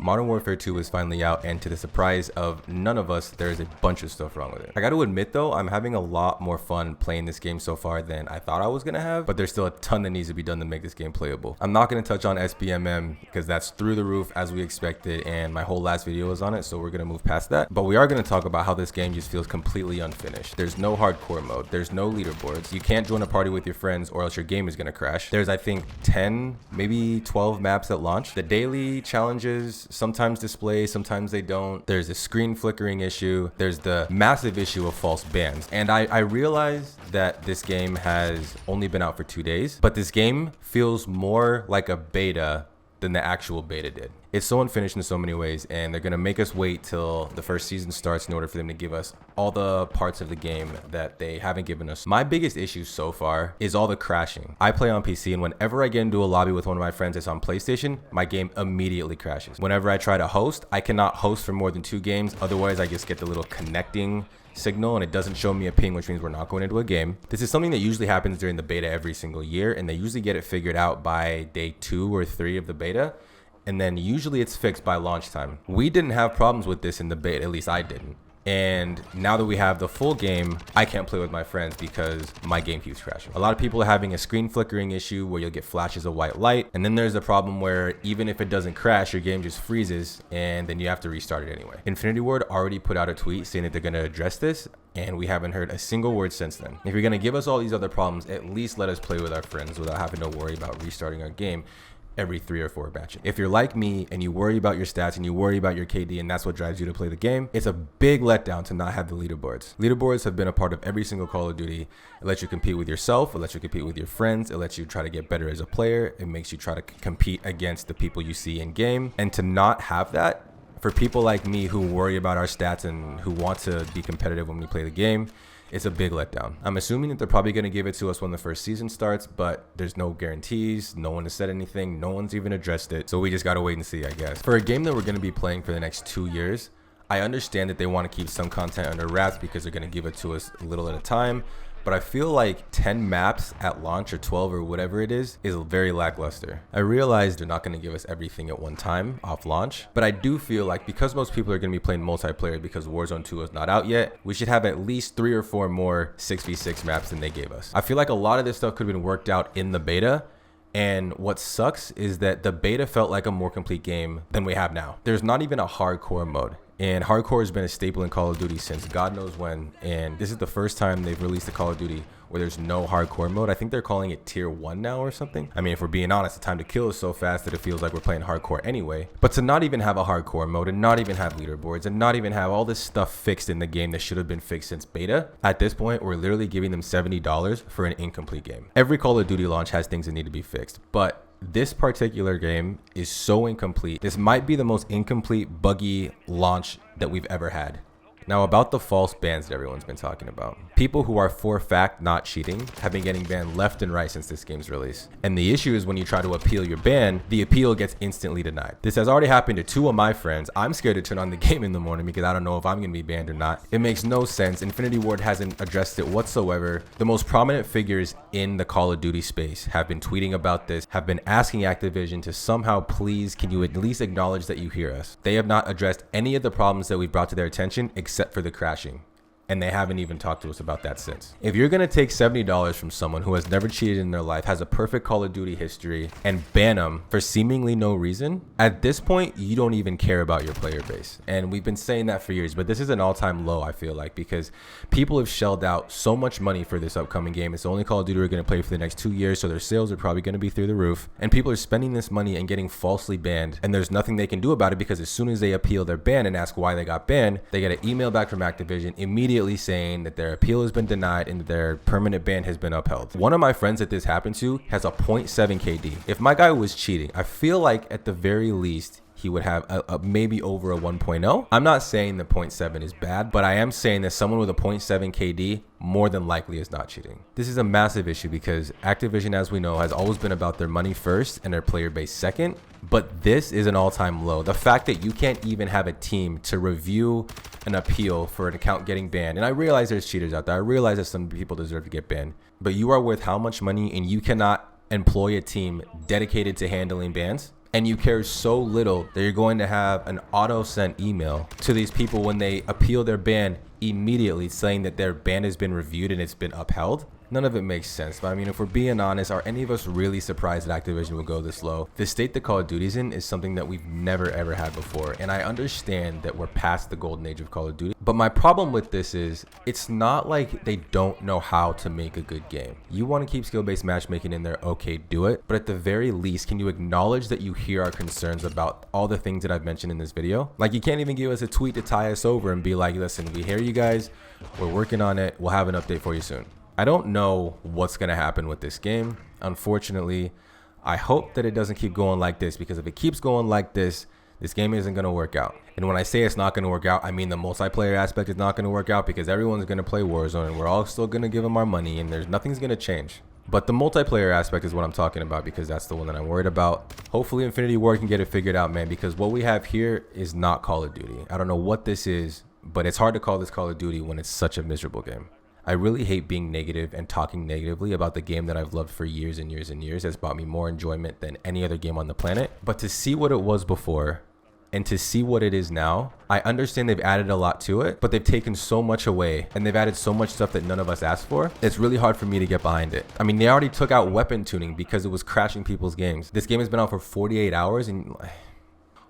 Modern Warfare 2 is finally out, and to the surprise of none of us, there is a bunch of stuff wrong with it. I got to admit though, I'm having a lot more fun playing this game so far than I thought I was gonna have, but there's still a ton that needs to be done to make this game playable. I'm not gonna touch on SBMM because that's through the roof as we expected, and my whole last video was on it, so we're gonna move past that. But we are gonna talk about how this game just feels completely unfinished. There's no hardcore mode, there's no leaderboards, you can't join a party with your friends or else your game is gonna crash. There's I think 10, maybe 12 maps at launch. The daily challenges sometimes display, sometimes they don't. There's a screen flickering issue. There's the massive issue of false bans. And I realized that this game has only been out for 2 days, but this game feels more like a beta than the actual beta did. It's so unfinished in so many ways, and they're gonna make us wait till the first season starts in order for them to give us all the parts of the game that they haven't given us. My biggest issue so far is all the crashing. I play on PC, and whenever I get into a lobby with one of my friends that's on PlayStation, my game immediately crashes. Whenever I try to host, I cannot host for more than 2 games. Otherwise, I just get the little connecting signal and it doesn't show me a ping, which means we're not going into a game. This is something that usually happens during the beta every single year, and they usually get it figured out by day 2 or 3 of the beta, and then usually it's fixed by launch time. We didn't have problems with this in the beta, at least I didn't. And now that we have the full game, I can't play with my friends because my game keeps crashing. A lot of people are having a screen flickering issue where you'll get flashes of white light. And then there's the problem where even if it doesn't crash, your game just freezes and then you have to restart it anyway. Infinity Ward already put out a tweet saying that they're going to address this, and we haven't heard a single word since then. If you're going to give us all these other problems, at least let us play with our friends without having to worry about restarting our game every 3 or 4 matches. If you're like me and you worry about your stats and you worry about your KD and that's what drives you to play the game, it's a big letdown to not have the leaderboards. Leaderboards have been a part of every single Call of Duty. It lets you compete with yourself, it lets you compete with your friends, it lets you try to get better as a player, it makes you try to compete against the people you see in game. And to not have that, for people like me who worry about our stats and who want to be competitive when we play the game, it's a big letdown. I'm assuming that they're probably going to give it to us when the first season starts, but there's no guarantees. No one has said anything. No one's even addressed it. So we just got to wait and see, I guess. For a game that we're going to be playing for the next 2 years, I understand that they want to keep some content under wraps because they're going to give it to us a little at a time. But I feel like 10 maps at launch or 12 or whatever it is very lackluster. I realize they're not going to give us everything at one time off launch, but I do feel like because most people are going to be playing multiplayer because Warzone 2 is not out yet, we should have at least 3 or 4 more 6v6 maps than they gave us. I feel like a lot of this stuff could have been worked out in the beta. And what sucks is that the beta felt like a more complete game than we have now. There's not even a hardcore mode. And hardcore has been a staple in Call of Duty since God knows when. And this is the first time they've released a Call of Duty where there's no hardcore mode. I think they're calling it tier 1 now or something. I mean, if we're being honest, the time to kill is so fast that it feels like we're playing hardcore anyway. But to not even have a hardcore mode and not even have leaderboards and not even have all this stuff fixed in the game that should have been fixed since beta, at this point, we're literally giving them $70 for an incomplete game. Every Call of Duty launch has things that need to be fixed, but this particular game is so incomplete. This might be the most incomplete, buggy launch that we've ever had. Now about the false bans that everyone's been talking about. People who are for fact not cheating have been getting banned left and right since this game's release. And the issue is when you try to appeal your ban, the appeal gets instantly denied. This has already happened to 2 of my friends. I'm scared to turn on the game in the morning because I don't know if I'm going to be banned or not. It makes no sense. Infinity Ward hasn't addressed it whatsoever. The most prominent figures in the Call of Duty space have been tweeting about this, have been asking Activision to somehow please, can you at least acknowledge that you hear us? They have not addressed any of the problems that we've brought to their attention except for the crashing. And they haven't even talked to us about that since. If you're going to take $70 from someone who has never cheated in their life, has a perfect Call of Duty history, and ban them for seemingly no reason, at this point, you don't even care about your player base. And we've been saying that for years, but this is an all-time low, I feel like, because people have shelled out so much money for this upcoming game. It's the only Call of Duty we're going to play for the next 2 years, so their sales are probably going to be through the roof. And people are spending this money and getting falsely banned, and there's nothing they can do about it because as soon as they appeal their ban and ask why they got banned, they get an email back from Activision immediately saying that their appeal has been denied and that their permanent ban has been upheld. One of my friends that this happened to has a 0.7 KD. If my guy was cheating, I feel like at the very least he would have a maybe over a 1.0. I'm not saying that 0.7 is bad, but I am saying that someone with a 0.7 KD more than likely is not cheating. This is a massive issue because Activision, as we know, has always been about their money first and their player base second. But this is an all-time low. The fact that you can't even have a team to review an appeal for an account getting banned. And I realize there's cheaters out there. I realize that some people deserve to get banned. But you are worth how much money and you cannot employ a team dedicated to handling bans? and you care so little that you're going to have an auto sent email to these people when they appeal their ban immediately saying that their ban has been reviewed and it's been upheld. None of it makes sense. But I mean, if we're being honest, are any of us really surprised that Activision will go this low? The state that Call of Duty's in is something that we've never ever had before. And I understand that we're past the golden age of Call of Duty. But my problem with this is it's not like they don't know how to make a good game. You want to keep skill-based matchmaking in there, okay, do it. But at the very least, can you acknowledge that you hear our concerns about all the things that I've mentioned in this video? Like, you can't even give us a tweet to tie us over and be like, listen, we hear you guys. We're working on it. We'll have an update for you soon. I don't know what's going to happen with this game. Unfortunately, I hope that it doesn't keep going like this, because if it keeps going like this game isn't going to work out. And when I say it's not going to work out, I mean the multiplayer aspect is not going to work out, because everyone's going to play Warzone and we're all still going to give them our money and nothing's going to change. But the multiplayer aspect is what I'm talking about, because that's the one that I'm worried about. Hopefully Infinity Ward can get it figured out, man, because what we have here is not Call of Duty. I don't know what this is, but it's hard to call this Call of Duty when it's such a miserable game. I really hate being negative and talking negatively about the game that I've loved for years and years and years. Has brought me more enjoyment than any other game on the planet. But to see what it was before and to see what it is now, I understand they've added a lot to it, but they've taken so much away and they've added so much stuff that none of us asked for. It's really hard for me to get behind it. I mean, they already took out weapon tuning because it was crashing people's games. This game has been out for 48 hours and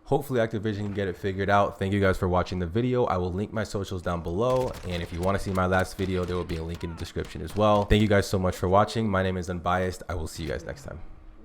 hopefully Activision can get it figured out. Thank you guys for watching the video. I will link my socials down below. And if you want to see my last video, there will be a link in the description as well. Thank you guys so much for watching. My name is Unbiased. I will see you guys next time.